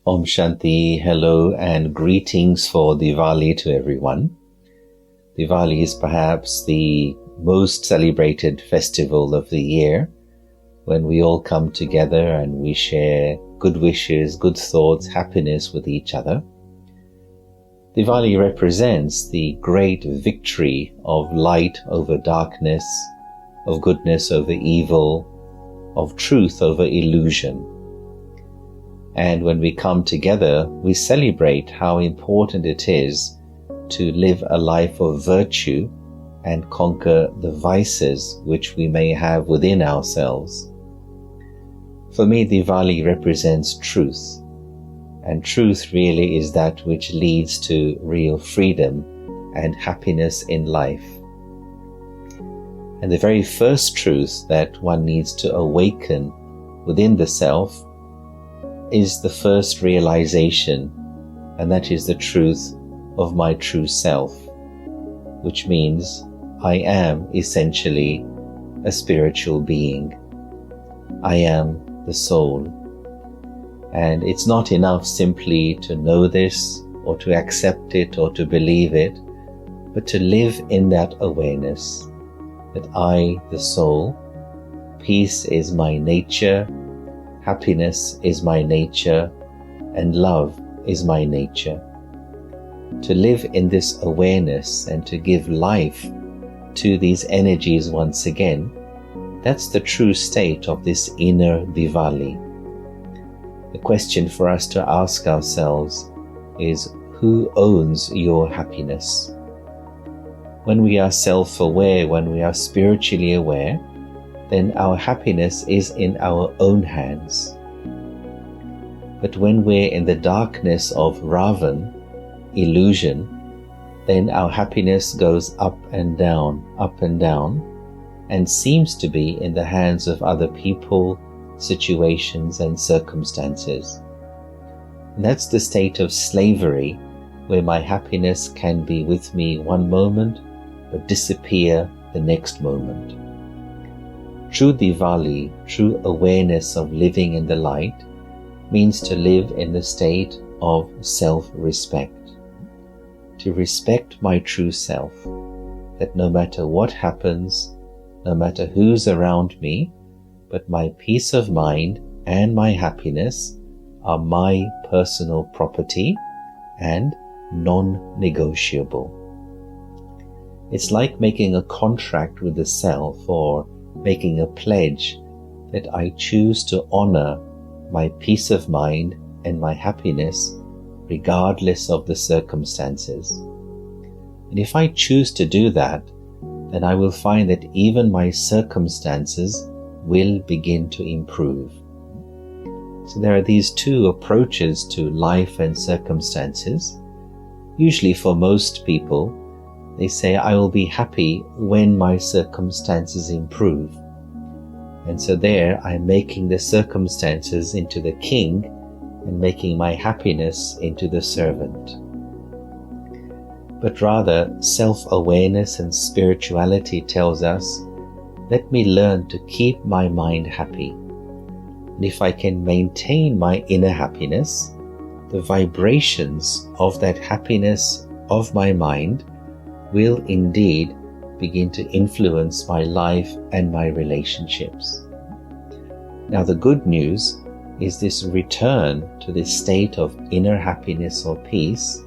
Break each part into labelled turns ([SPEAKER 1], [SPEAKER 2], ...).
[SPEAKER 1] Om Shanti, hello and greetings for Diwali to everyone. Diwali is perhaps the most celebrated festival of the year when we all come together and we share good wishes, good thoughts, happiness with each other. Diwali represents the great victory of light over darkness, of goodness over evil, of truth over illusion. And when we come together, we celebrate how important it is to live a life of virtue and conquer the vices which we may have within ourselves. For me, Diwali represents truth, and truth really is that which leads to real freedom and happiness in life. And the very first truth that one needs to awaken within the self is the first realization, and that is the truth of my true self, which means I am essentially a spiritual being. I am the soul. And it's not enough simply to know this or to accept it or to believe it, but to live in that awareness that I, the soul, peace is my nature, happiness is my nature, and love is my nature. To live in this awareness and to give life to these energies once again, that's the true state of this inner Diwali. The question for us to ask ourselves is, who owns your happiness? When we are self-aware, when we are spiritually aware, then our happiness is in our own hands. But when we're in the darkness of Ravan, illusion, then our happiness goes up and down, and seems to be in the hands of other people, situations, and circumstances. And that's the state of slavery, where my happiness can be with me one moment, but disappear the next moment. True Diwali, true awareness of living in the light, means to live in the state of self-respect. To respect my true self, that no matter what happens, no matter who's around me, but my peace of mind and my happiness are my personal property and non-negotiable. It's like making a contract with the self or making a pledge that I choose to honor my peace of mind and my happiness regardless of the circumstances. And if I choose to do that, then I will find that even my circumstances will begin to improve. So there are these two approaches to life and circumstances. Usually for most people, they say, I will be happy when my circumstances improve. And so there I'm making the circumstances into the king and making my happiness into the servant. But rather, self-awareness and spirituality tells us, let me learn to keep my mind happy. And if I can maintain my inner happiness, the vibrations of that happiness of my mind will indeed begin to influence my life and my relationships. Now the good news is this return to this state of inner happiness or peace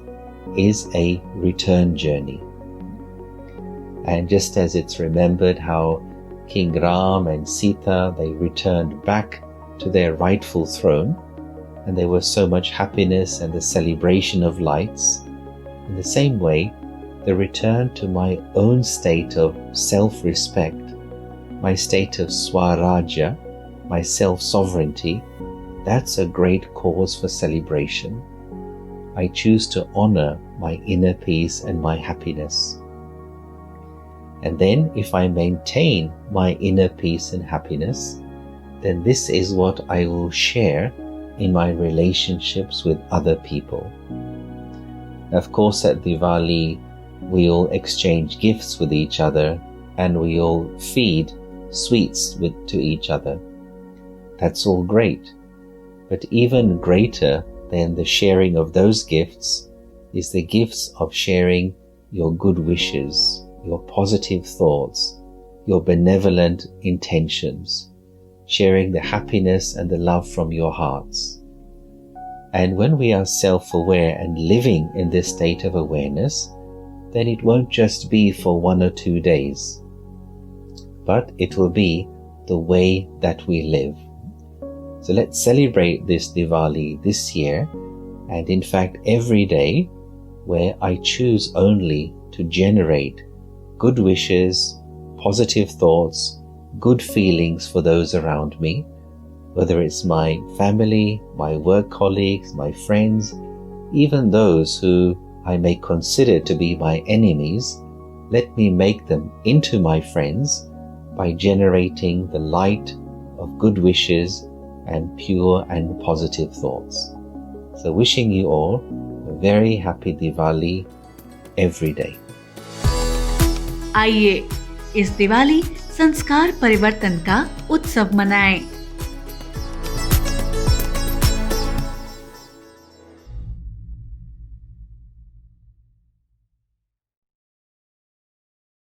[SPEAKER 1] is a return journey. And just as it's remembered how King Ram and Sita, they returned back to their rightful throne, and there was so much happiness and the celebration of lights, in the same way, the return to my own state of self-respect, my state of Swarajya, my self-sovereignty, that's a great cause for celebration. I choose to honor my inner peace and my happiness. And then if I maintain my inner peace and happiness, then this is what I will share in my relationships with other people. Of course, at Diwali, we all exchange gifts with each other and we all feed sweets to each other. That's all great. But even greater then the sharing of those gifts is the gifts of sharing your good wishes, your positive thoughts, your benevolent intentions, sharing the happiness and the love from your hearts. And when we are self-aware and living in this state of awareness, then it won't just be for 1 or 2 days, but it will be the way that we live. So let's celebrate this Diwali this year, and in fact every day, where I choose only to generate good wishes, positive thoughts, good feelings for those around me, whether it's my family, my work colleagues, my friends, even those who I may consider to be my enemies. Let me make them into my friends by generating the light of good wishes and pure and positive thoughts. So wishing you all a very happy Diwali every day.
[SPEAKER 2] आइए इस दिवाली संस्कार परिवर्तन का उत्सव मनाएं।